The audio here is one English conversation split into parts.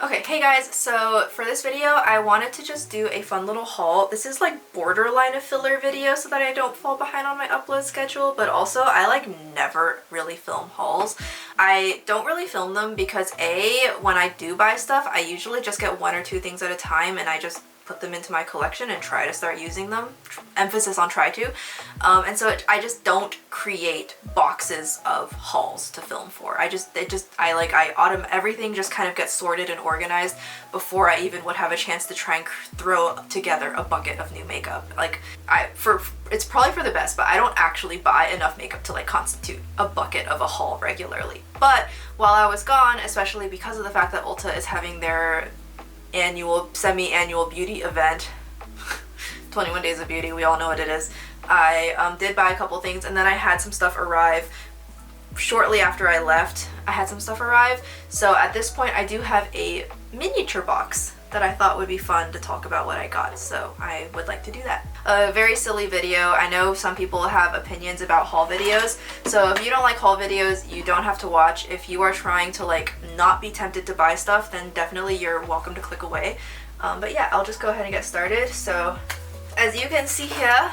Okay, hey guys, so for this video I wanted to just do a fun little haul. This is like borderline a filler video so that I don't fall behind on my upload schedule, but also I like never really film hauls. I don't really film them because when I do buy stuff, I usually just get 1 or 2 things at a time and I just put them into my collection and try to start using them. Emphasis on try to. And so I just don't create boxes of hauls to film for. Everything just kind of gets sorted and organized before I even would have a chance to try and throw together a bucket of new makeup. It's probably for the best, but I don't actually buy enough makeup to like constitute a bucket of a haul regularly. But while I was gone, especially because of the fact that Ulta is having their semi-annual beauty event, 21 Days of Beauty, we all know what it is, I did buy a couple things, and then I had some stuff arrive shortly after I left. So at this point I do have a miniature box that I thought would be fun to talk about what I got, so I would like to do that. A very silly video. I know some people have opinions about haul videos, so if you don't like haul videos, you don't have to watch. If you are trying to like not be tempted to buy stuff, then definitely you're welcome to click away. But yeah, I'll just go ahead and get started. So as you can see here,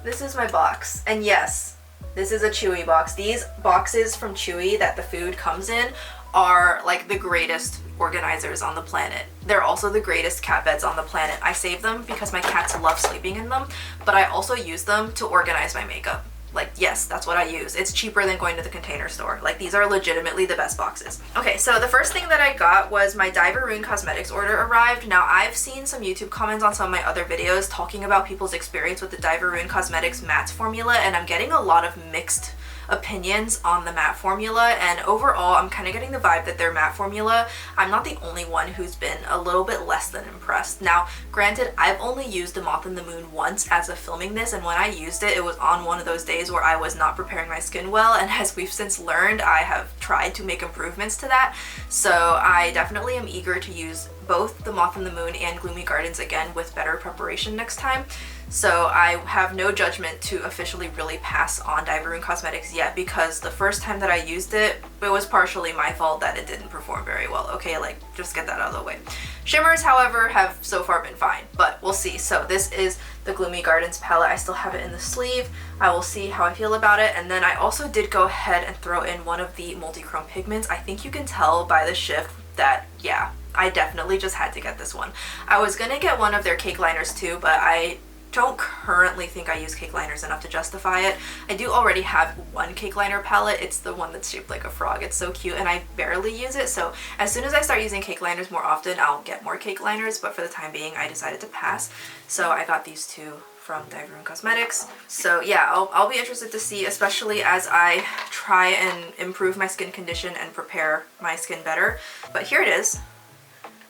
this is my box, and yes, this is a Chewy box. These boxes from Chewy that the food comes in are like the greatest organizers on the planet. They're also the greatest cat beds on the planet. I save them because my cats love sleeping in them, but I also use them to organize my makeup. Like, yes, that's what I use. It's cheaper than going to the Container Store. Like, these are legitimately the best boxes. Okay, so the first thing that I got was my diverune cosmetics order arrived. Now, I've seen some YouTube comments on some of my other videos talking about people's experience with the diverune cosmetics matte formula, and I'm getting a lot of mixed opinions on the matte formula, and overall I'm kind of getting the vibe that their matte formula, I'm not the only one who's been a little bit less than impressed. Now granted, I've only used the Moth in the Moon once as of filming this, and when I used it, it was on one of those days where I was not preparing my skin well, and as we've since learned, I have tried to make improvements to that. So I definitely am eager to use both the Moth in the Moon and Gloomy Gardens again with better preparation next time. So I have no judgment to officially really pass on diverune cosmetics yet, because the first time that I used it, it was partially my fault that it didn't perform very well. Okay, like, just get that out of the way. Shimmers, however, have so far been fine, but we'll see. So this is the Gloomy Gardens palette. I still have it in the sleeve. I will see how I feel about it. And then I also did go ahead and throw in one of the multi-chrome pigments. I think you can tell by the shift that, yeah, I definitely just had to get this one. I was gonna get one of their cake liners too, but I don't currently think I use cake liners enough to justify it. I do already have one cake liner palette. It's the one that's shaped like a frog. It's so cute, and I barely use it, so as soon as I start using cake liners more often, I'll get more cake liners, but for the time being I decided to pass. So I got these two from diverune cosmetics. So yeah, I'll be interested to see, especially as I try and improve my skin condition and prepare my skin better. But here it is.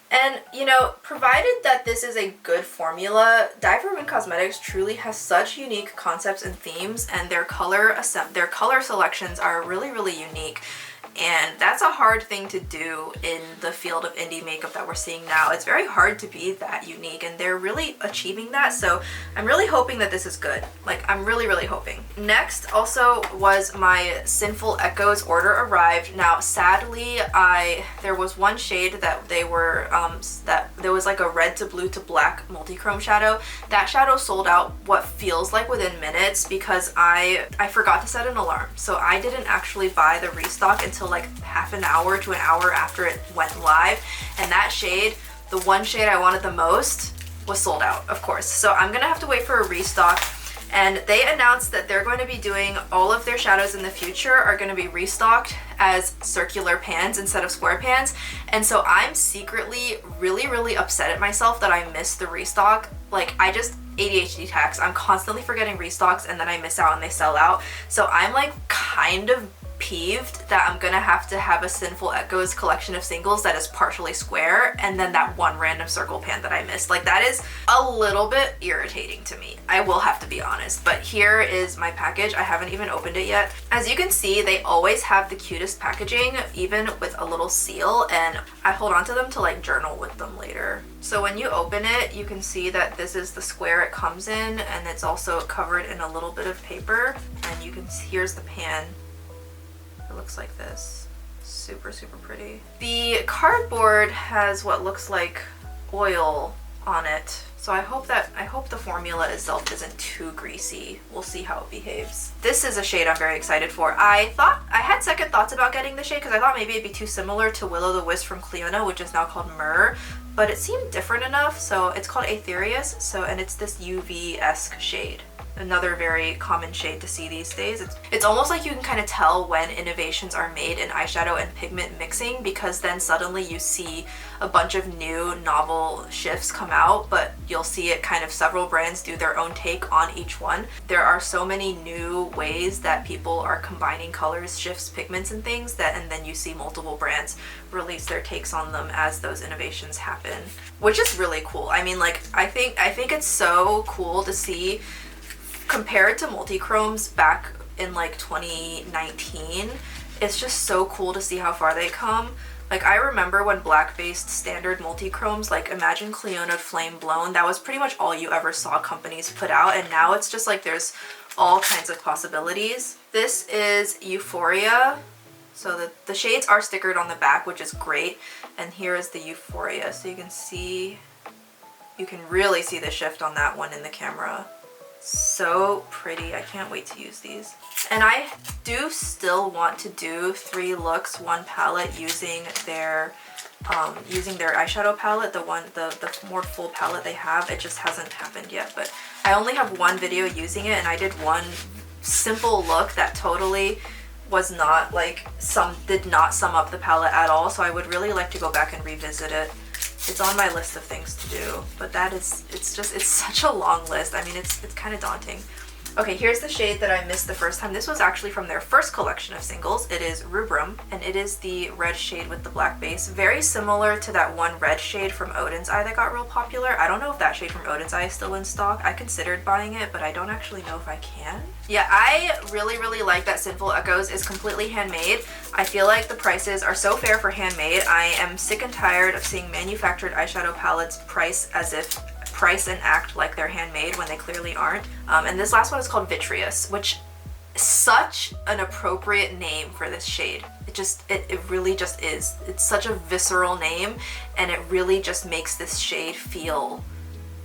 And, you know, provided that this is a good formula, diverune cosmetics truly has such unique concepts and themes, and their color selections are really, really unique. And that's a hard thing to do in the field of indie makeup that we're seeing now. It's very hard to be that unique, and they're really achieving that, so I'm really hoping that this is good. Like, I'm really, really hoping. Next also was my Sinful Echoes order arrived. Now, sadly, there was one shade that they were, that there was like a red to blue to black multi-chrome shadow. That shadow sold out what feels like within minutes because I forgot to set an alarm. So I didn't actually buy the restock until like half an hour to an hour after it went live, and that shade, the one shade I wanted the most, was sold out, of course. So I'm gonna have to wait for a restock, and they announced that they're going to be doing all of their shadows in the future are going to be restocked as circular pans instead of square pans, and so I'm secretly really, really upset at myself that I missed the restock. Like, I just ADHD tax. I'm constantly forgetting restocks, and then I miss out and they sell out. So I'm like kind of peeved that I'm gonna have to have a Sinful Echoes collection of singles that is partially square, and then that one random circle pan that I missed. Like, that is a little bit irritating to me, I will have to be honest. But here is my package. I haven't even opened it yet. As you can see, they always have the cutest packaging, even with a little seal, and I hold on to them to like journal with them later. So when you open it, you can see that this is the square it comes in, and it's also covered in a little bit of paper, and you can see, here's the pan. It looks like this. Super, super pretty. The cardboard has what looks like oil on it. So I hope the formula itself isn't too greasy. We'll see how it behaves. This is a shade I'm very excited for. I had second thoughts about getting the shade because I thought maybe it'd be too similar to Will-O-The-Wisp from Clionadh, which is now called Myrrh, but it seemed different enough. So it's called Aetherius. So, and it's this UV-esque shade. Another very common shade to see these days. It's almost like you can kind of tell when innovations are made in eyeshadow and pigment mixing, because then suddenly you see a bunch of new novel shifts come out, but you'll see it kind of several brands do their own take on each one. There are so many new ways that people are combining colors, shifts, pigments, and things and then you see multiple brands release their takes on them as those innovations happen, which is really cool. I mean, like, I think it's so cool to see. Compared to multi-chromes back in like 2019, it's just so cool to see how far they come. Like, I remember when black-based standard multi-chromes, like imagine Clionadh Flame Blown, that was pretty much all you ever saw companies put out, and now it's just like there's all kinds of possibilities. This is Euphoria. So the shades are stickered on the back, which is great. And here is the Euphoria. So you can really see the shift on that one in the camera. So pretty. I can't wait to use these. And I do still want to do 3 looks, 1 palette using their eyeshadow palette, the more full palette they have. It just hasn't happened yet, but I only have 1 video using it, and I did 1 simple look that totally was not like did not sum up the palette at all. So I would really like to go back and revisit it. It's on my list of things to do, but it's such a long list. I mean, it's kind of daunting. Okay, here's the shade that I missed the first time. This was actually from their first collection of singles. It is Rubrum, and it is the red shade with the black base. Very similar to that one red shade from Odin's Eye that got real popular. I don't know if that shade from Odin's Eye is still in stock. I considered buying it, but I don't actually know if I can. Yeah, I really, really like that Sinful Echoes is completely handmade. I feel like the prices are so fair for handmade. I am sick and tired of seeing manufactured eyeshadow palettes price and act like they're handmade when they clearly aren't. And this last one is called Vitreous, which is such an appropriate name for this shade. It really just is. It's such a visceral name, and it really just makes this shade feel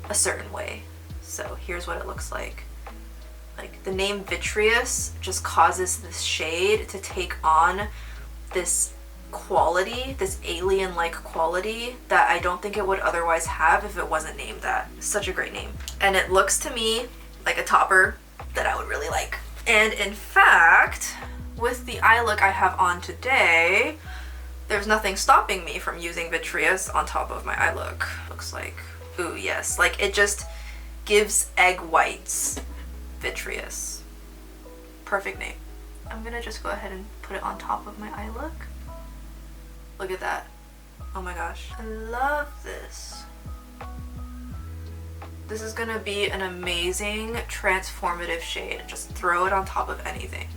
a certain way. So here's what it looks like. Like, the name Vitreous just causes this shade to take on this quality, this alien-like quality that I don't think it would otherwise have if it wasn't named that. Such a great name. And it looks to me like a topper that I would really like. And in fact, with the eye look I have on today, there's nothing stopping me from using Vitreous on top of my eye look. Looks like, ooh yes, like it just gives egg whites Vitreous. Perfect name. I'm gonna just go ahead and put it on top of my eye look. Look at that. Oh my gosh. I love this. This is gonna be an amazing transformative shade. Just throw it on top of anything.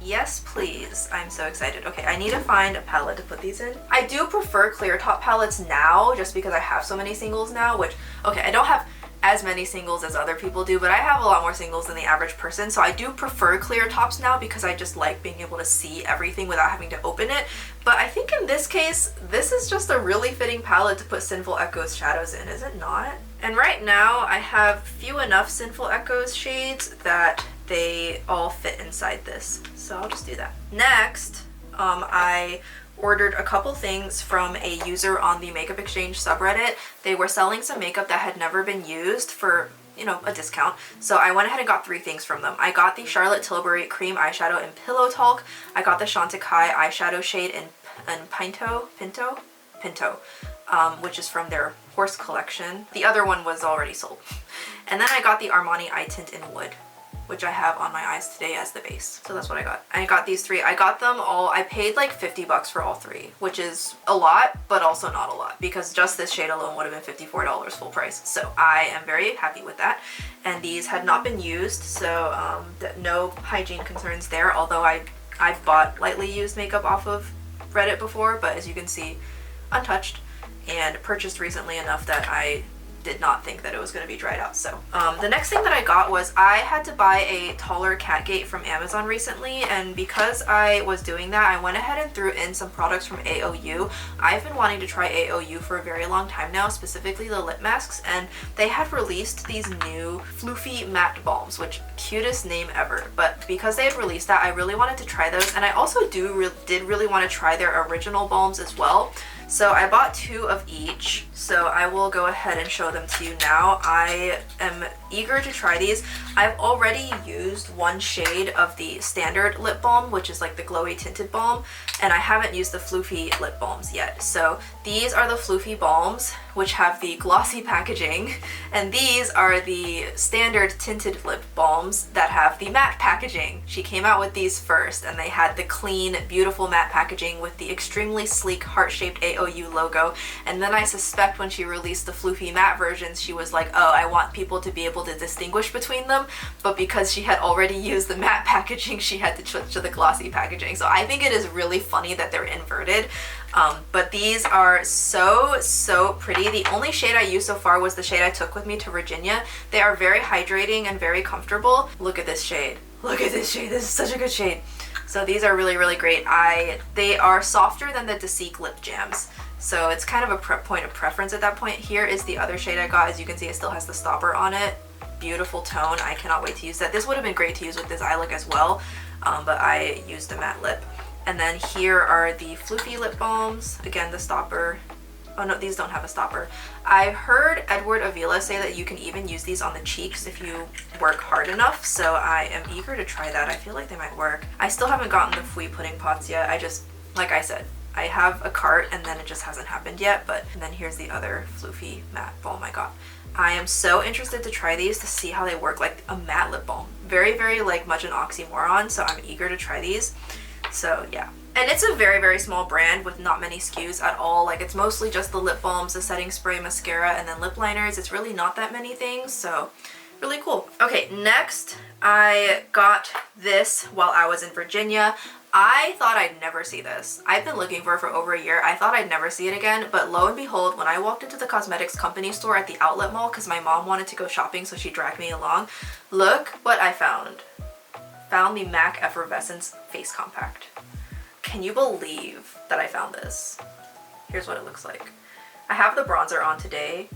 Yes, please. I'm so excited. Okay, I need to find a palette to put these in. I do prefer clear top palettes now just because I have so many singles now, which, okay, I don't have as many singles as other people do, but I have a lot more singles than the average person, so I do prefer clear tops now because I just like being able to see everything without having to open it. But I think in this case, this is just a really fitting palette to put Sinful Echoes shadows in, is it not? And right now, I have few enough Sinful Echoes shades that they all fit inside this, so I'll just do that. Next, I ordered a couple things from a user on the Makeup Exchange subreddit. They were selling some makeup that had never been used for, you know, a discount. So I went ahead and got 3 things from them. I got the Charlotte Tilbury Cream Eyeshadow in Pillow Talk. I got the Chantecaille eyeshadow shade in Pinto, which is from their Horse collection. The other one was already sold. And then I got the Armani Eye Tint in Wood, which I have on my eyes today as the base. So that's what I got. I got these 3. I got them all, I paid like $50 for all 3, which is a lot, but also not a lot, because just this shade alone would have been $54 full price. So I am very happy with that. And these had not been used, so no hygiene concerns there, although I've bought lightly used makeup off of Reddit before, but as you can see, untouched, and purchased recently enough that I did not think that it was going to be dried out. So the next thing that I got was I had to buy a taller cat gate from Amazon recently, and because I was doing that, I went ahead and threw in some products from AOU. I've been wanting to try AOU for a very long time now, specifically the lip masks, and they had released these new floofy matte balms, which cutest name ever. But because they had released that, I really wanted to try those, and I also did really want to try their original balms as well. So I bought 2 of each, so I will go ahead and show them to you now. I am eager to try these. I've already used 1 shade of the standard lip balm, which is like the glowy tinted balm, and I haven't used the floofy lip balms yet. So these are the floofy balms, which have the glossy packaging, and these are the standard tinted lip balms that have the matte packaging. She came out with these first, and they had the clean, beautiful matte packaging with the extremely sleek heart-shaped AOU logo, and then I suspect when she released the floofy matte versions, she was like, oh, I want people to be able to distinguish between them, but because she had already used the matte packaging, she had to switch to the glossy packaging. So I think it is really funny that they're inverted. But these are so pretty. The only shade I used so far was the shade I took with me to Virginia. They are very hydrating and very comfortable. Look at this shade. Look at this shade. This is such a good shade. So these are really great. They are softer than the Deceek lip jams. So it's kind of a point of preference at that point. Here is the other shade I got. As you can see, it still has the stopper on it. Beautiful tone. I cannot wait to use that. This would have been great to use with this eye look as well, but I used a matte lip. And then here are the floofy lip balms. Again, the stopper. Oh no, these don't have a stopper. I heard Edward Avila say that you can even use these on the cheeks if you work hard enough, so I am eager to try that. I feel like they might work. I still haven't gotten the Fui pudding pots yet. I just, like I said, I have a cart and then it just hasn't happened yet. And then here's the other floofy matte balm I got. I am so interested to try these to see how they work, like a matte lip balm. Very like much an oxymoron, so I'm eager to try these. So yeah. And it's a very small brand with not many SKUs at all. Like, it's mostly just the lip balms, the setting spray, mascara, and then lip liners. It's really not that many things, so really cool. Okay, next I got this while I was in Virginia. I thought I'd never see this. I've been looking for it for over a year. I thought I'd never see it again, but lo and behold, when I walked into the cosmetics company store at the outlet mall, because my mom wanted to go shopping, so she dragged me along, look what I found. Found the MAC Effervescence Face Compact. Can you believe that I found this? Here's what it looks like. I have the bronzer on today,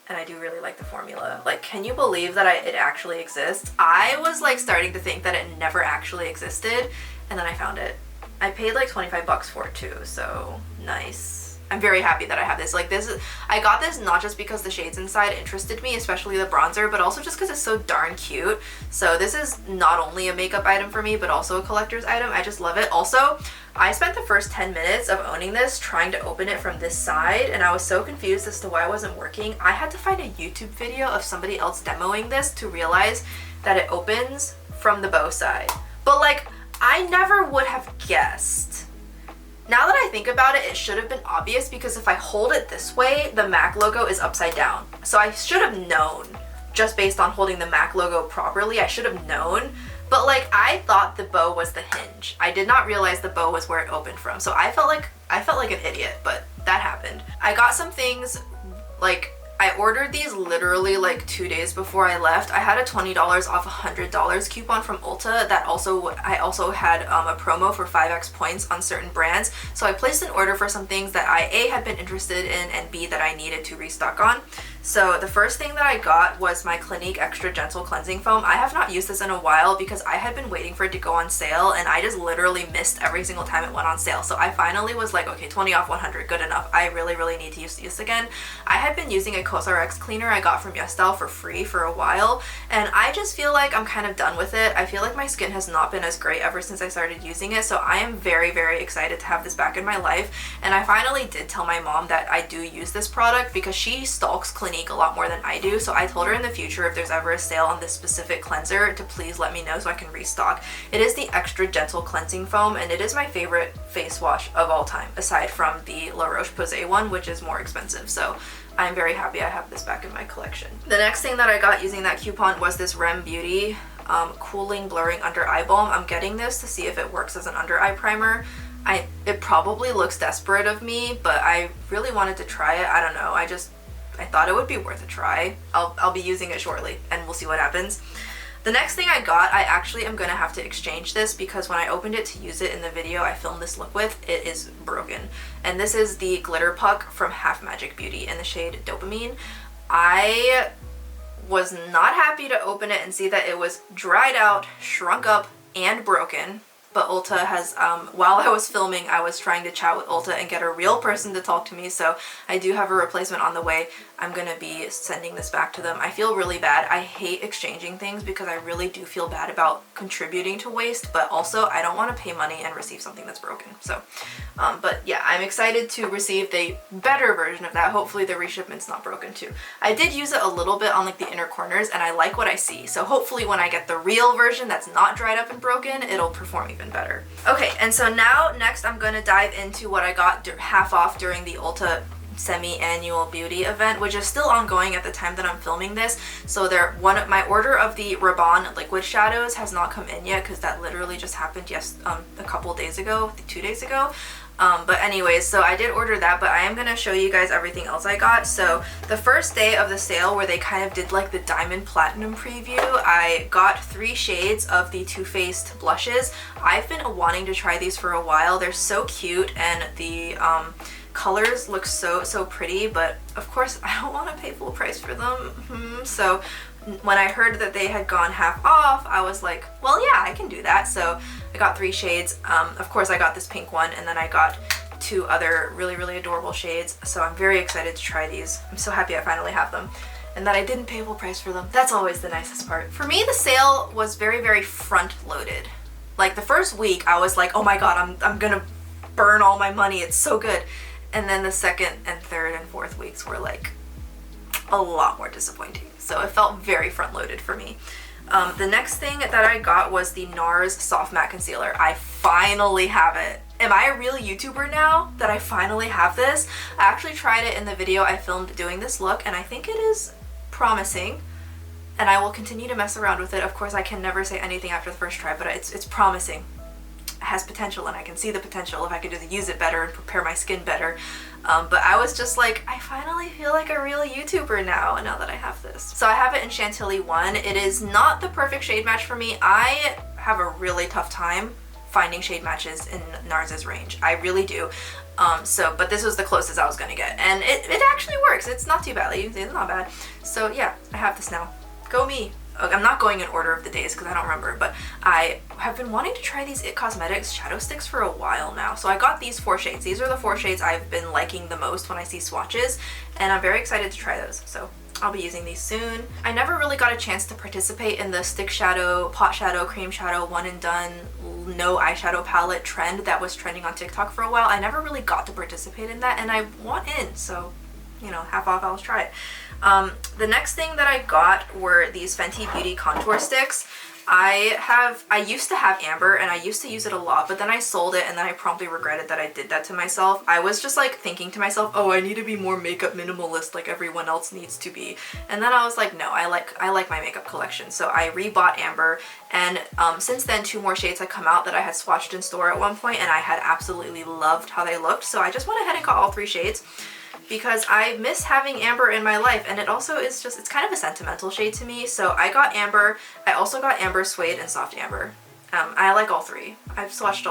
and I do really like the formula. Like, can you believe that it actually exists? I was like starting to think that it never actually existed, and then I found it. I paid like 25 bucks for it too, so nice. I'm very happy that I have this. Like, I got this not just because the shades inside interested me, especially the bronzer, but also just because it's so darn cute. So this is not only a makeup item for me, but also a collector's item. I just love it. Also, I spent the first 10 minutes of owning this trying to open it from this side, and I was so confused as to why it wasn't working. I had to find a YouTube video of somebody else demoing this to realize that it opens from the bow side. But like, I never would have guessed. Now that I think about it, it should have been obvious, because if I hold it this way, the MAC logo is upside down. So I should have known, just based on holding the MAC logo properly, I should have known. But like, I thought the bow was the hinge. I did not realize the bow was where it opened from. So I felt like an idiot, but that happened. I got some things, like, I ordered these literally like 2 days before I left. I had a $20 off $100 coupon from Ulta that I also had a promo for 5x points on certain brands. So I placed an order for some things that I A, had been interested in, and B, that I needed to restock on. So the first thing that I got was my Clinique Extra Gentle Cleansing Foam. I have not used this in a while because I had been waiting for it to go on sale, and I just literally missed every single time it went on sale. So I finally was like, okay, 20 off 100, good enough. I really need to use this again. I had been using a CosRX cleaner I got from YesStyle for free for a while, and I just feel like I'm kind of done with it. I feel like my skin has not been as great ever since I started using it, so I am very excited to have this back in my life. And I finally did tell my mom that I do use this product because she stalks Clinique a lot more than I do, so I told her in the future if there's ever a sale on this specific cleanser to please let me know so I can restock. It is the Extra Gentle Cleansing Foam, and it is my favorite face wash of all time, aside from the La Roche-Posay one, which is more expensive. So I'm very happy I have this back in my collection. The next thing that I got using that coupon was this Rem Beauty Cooling Blurring Under Eye Balm. I'm getting this to see if it works as an under eye primer. It probably looks desperate of me, but I really wanted to try it. I don't know, I I thought it would be worth a try. I'll be using it shortly and we'll see what happens. The next thing I got, I actually am gonna have to exchange this because when I opened it to use it in the video I filmed this look with, it is broken. And this is the glitter puck from Half Magic Beauty in the shade Dopamine. I was not happy to open it and see that it was dried out, shrunk up, and broken. But Ulta has, while I was filming, I was trying to chat with Ulta and get a real person to talk to me, so I do have a replacement on the way. I'm gonna be sending this back to them. I feel really bad. I hate exchanging things because I really do feel bad about contributing to waste, but also I don't want to pay money and receive something that's broken. So, but yeah, I'm excited to receive the better version of that. Hopefully the reshipment's not broken too. I did use it a little bit on like the inner corners and I like what I see. So hopefully when I get the real version that's not dried up and broken, it'll perform even better. Okay, and so now next I'm gonna dive into what I got half off during the Ulta semi-annual beauty event, which is still ongoing at the time that I'm filming this. So my order of the Rabanne liquid shadows has not come in yet because that literally just happened a couple days ago, 2 days ago. But anyways, so I did order that, but I am gonna show you guys everything else I got. So the first day of the sale where they kind of did like the Diamond Platinum preview, I got 3 shades of the Too Faced blushes. I've been wanting to try these for a while. They're so cute and the colors look so pretty, but of course I don't want to pay full price for them. So when I heard that they had gone half off, I was like, well, yeah, I can do that. So I got 3 shades. Of course I got this pink one and then I got 2 other really adorable shades. So I'm very excited to try these. I'm so happy I finally have them and that I didn't pay full price for them. That's always the nicest part. For me, the sale was very front loaded. Like the first week I was like, oh my god, I'm gonna burn all my money, it's so good. And then the second and third and fourth weeks were like a lot more disappointing. So it felt very front loaded for me. The next thing that I got was the NARS Soft Matte Concealer. I finally have it. Am I a real YouTuber now that I finally have this? I actually tried it in the video I filmed doing this look and I think it is promising. And I will continue to mess around with it. Of course I can never say anything after the first try, but it's promising. Has potential and I can see the potential if I could just use it better and prepare my skin better. But I was just like, I finally feel like a real YouTuber now that I have this. So I have it in Chantilly 1. It is not the perfect shade match for me. I have a really tough time finding shade matches in NARS's range. I really do. But this was the closest I was gonna get. And it actually works. It's not too bad. It's not bad. So yeah, I have this now. Go me. I'm not going in order of the days because I don't remember, but I have been wanting to try these IT Cosmetics shadow sticks for a while now. So I got these 4 shades. These are the 4 shades I've been liking the most when I see swatches, and I'm very excited to try those. So I'll be using these soon. I never really got a chance to participate in the stick shadow, pot shadow, cream shadow, one and done, no eyeshadow palette trend that was trending on TikTok for a while. I never really got to participate in that, and I want in, so half off, I'll try it. The next thing that I got were these Fenty Beauty contour sticks. I used to have Amber and I used to use it a lot, but then I sold it and then I promptly regretted that I did that to myself. I was just like thinking to myself, oh, I need to be more makeup minimalist like everyone else needs to be. And then I was like, no, I like my makeup collection. So I rebought Amber, and since then 2 more shades had come out that I had swatched in store at one point and I had absolutely loved how they looked. So I just went ahead and got all 3 shades because I miss having Amber in my life, and it also is just, it's kind of a sentimental shade to me. So I got Amber. I also got Amber Suede and Soft Amber. I like all 3. I've swatched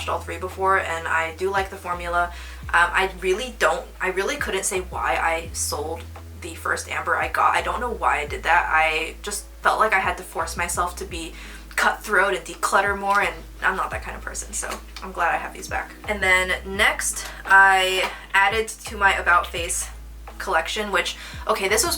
all 3 before, and I do like the formula. I really couldn't say why I sold the first Amber I got. I don't know why I did that. I just felt like I had to force myself to be cutthroat and declutter more, and I'm not that kind of person, so I'm glad I have these back. And then next I added to my About Face collection, which, okay, this is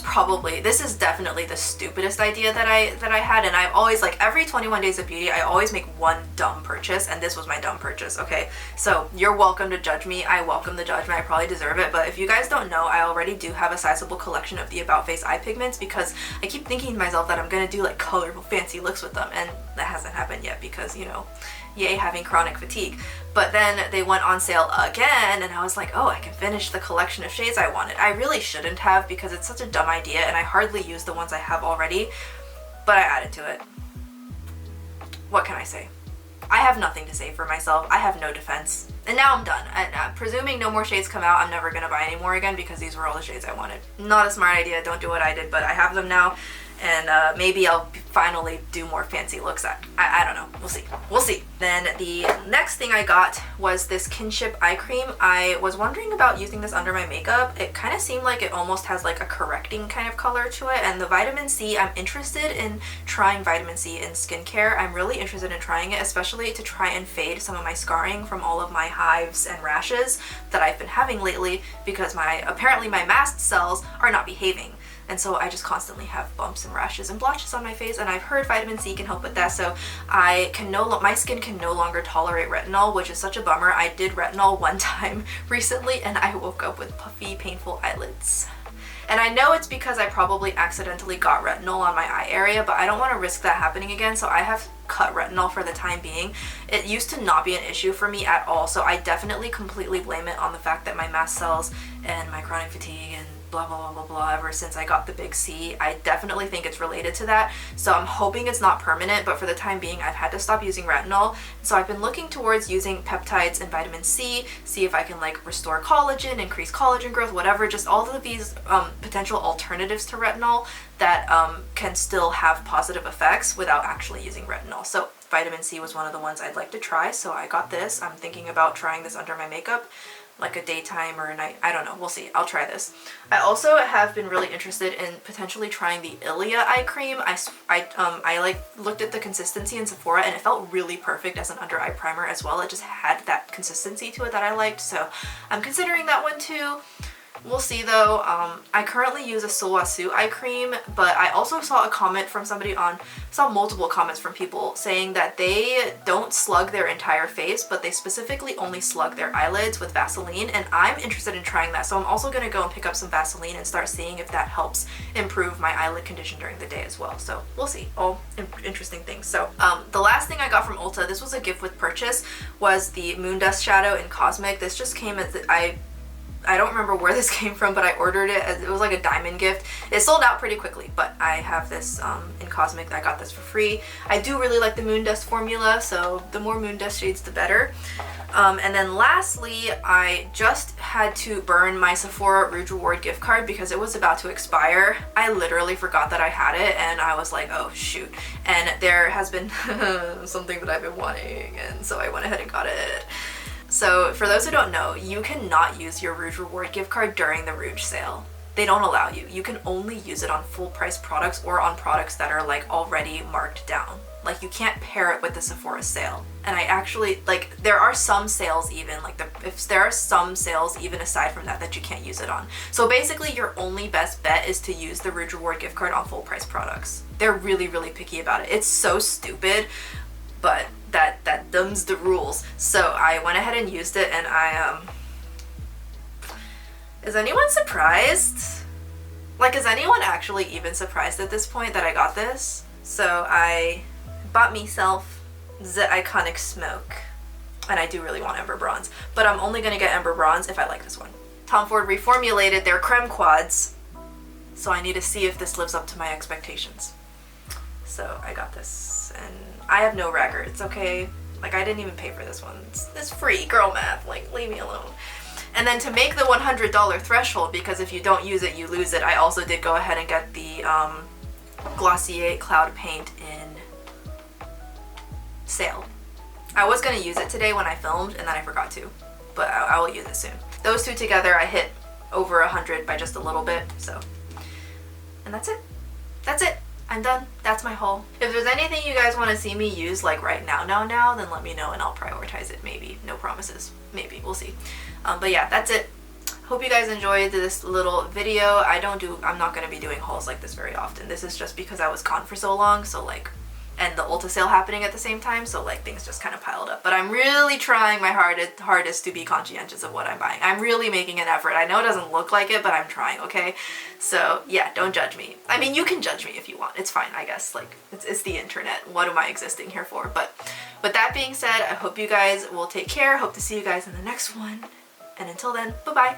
definitely the stupidest idea that I had, and I've always, like, every 21 Days of Beauty I always make one dumb purchase, and this was my dumb purchase, okay? So you're welcome to judge me. I welcome the judgment. I probably deserve it, but if you guys don't know, I already do have a sizable collection of the About Face eye pigments because I keep thinking to myself that I'm gonna do like colorful fancy looks with them, and that hasn't happened yet because, yay, having chronic fatigue. But then they went on sale again, and I was like, oh, I can finish the collection of shades I wanted. I really shouldn't have because it's such a dumb idea and I hardly use the ones I have already, but I added to it. What can I say? I have nothing to say for myself. I have no defense. And now I'm done. Presuming no more shades come out, I'm never gonna buy any more again because these were all the shades I wanted. Not a smart idea, don't do what I did, but I have them now, and maybe I'll finally do more fancy looks. I don't know, we'll see. We'll see. Then the next thing I got was this Kinship eye cream. I was wondering about using this under my makeup. It kind of seemed like it almost has like a correcting kind of color to it, and the vitamin C, I'm interested in trying vitamin C in skincare. I'm really interested in trying it, especially to try and fade some of my scarring from all of my hives and rashes that I've been having lately, because apparently my mast cells are not behaving. And so I just constantly have bumps and rashes and blotches on my face, and I've heard vitamin C can help with that. So my skin can no longer tolerate retinol, which is such a bummer. I did retinol one time recently and I woke up with puffy, painful eyelids. And I know it's because I probably accidentally got retinol on my eye area, but I don't want to risk that happening again, so I have cut retinol for the time being. It used to not be an issue for me at all, so I definitely completely blame it on the fact that my mast cells and my chronic fatigue and blah blah blah blah blah ever since I got the big C. I definitely think it's related to that, so I'm hoping it's not permanent, but for the time being I've had to stop using retinol. So I've been looking towards using peptides and vitamin C, see if I can like restore collagen, increase collagen growth, whatever, just all of these potential alternatives to retinol that can still have positive effects without actually using retinol. So vitamin C was one of the ones I'd like to try, so I got this. I'm thinking about trying this under my makeup, like a daytime or a night, I don't know, we'll see. I'll try this. I also have been really interested in potentially trying the Ilia eye cream. I like looked at the consistency in Sephora and it felt really perfect as an under eye primer as well. It just had that consistency to it that I liked, so I'm considering that one too. We'll see though. I currently use a Sulwhasoo eye cream, but I also saw a comment from saw multiple comments from people saying that they don't slug their entire face, but they specifically only slug their eyelids with Vaseline, and I'm interested in trying that. So I'm also going to go and pick up some Vaseline and start seeing if that helps improve my eyelid condition during the day as well. So we'll see. All interesting things. So the last thing I got from Ulta, this was a gift with purchase, was the Moon Dust Shadow in Cosmic. This just came as I don't remember where this came from, but I ordered it as it was like a diamond gift. It sold out pretty quickly, but I have this in Cosmic. I got this for free. I do really like the Moon Dust formula, so the more Moon Dust shades the better. And then lastly, I just had to burn my Sephora Rouge Reward gift card because it was about to expire. I literally forgot that I had it and I was like, oh shoot. And there has been something that I've been wanting, and so I went ahead and got it. So for those who don't know, you cannot use your Rouge Reward gift card during the Rouge sale. They don't allow you. You can only use it on full price products or on products that are like already marked down. Like you can't pair it with the Sephora sale. And I actually, like, there are some sales even, like if there are some sales even aside from that you can't use it on. So basically your only best bet is to use the Rouge Reward gift card on full price products. They're really, really picky about it. It's so stupid, but that them's the rules. So I went ahead and used it, and is anyone surprised? Like, is anyone actually even surprised at this point that I got this? So I bought myself the Iconic Smoke, and I do really want Ember Bronze, but I'm only gonna get Ember Bronze if I like this one. Tom Ford reformulated their creme quads, so I need to see if this lives up to my expectations. So I got this, and I have no records, okay? Like, I didn't even pay for this one. It's free, girl math, like, leave me alone. And then to make the $100 threshold, because if you don't use it, you lose it, I also did go ahead and get the Glossier Cloud Paint in sale. I was gonna use it today when I filmed, and then I forgot to, but I will use it soon. Those two together, I hit over 100 by just a little bit, so. And that's it. That's it. I'm done. That's my haul. If there's anything you guys want to see me use like right now, then let me know and I'll prioritize it. Maybe. No promises. Maybe. We'll see. But yeah, that's it. Hope you guys enjoyed this little video. I'm not going to be doing hauls like this very often. This is just because I was gone for so long, so like, and the Ulta sale happening at the same time, so like things just kind of piled up. But I'm really trying my hardest to be conscientious of what I'm buying. I'm really making an effort. I know it doesn't look like it, but I'm trying, okay? So yeah, don't judge me. I mean, you can judge me if you want. It's fine, I guess. Like, it's the internet. What am I existing here for? But with that being said, I hope you guys will take care. Hope to see you guys in the next one. And until then, bye-bye.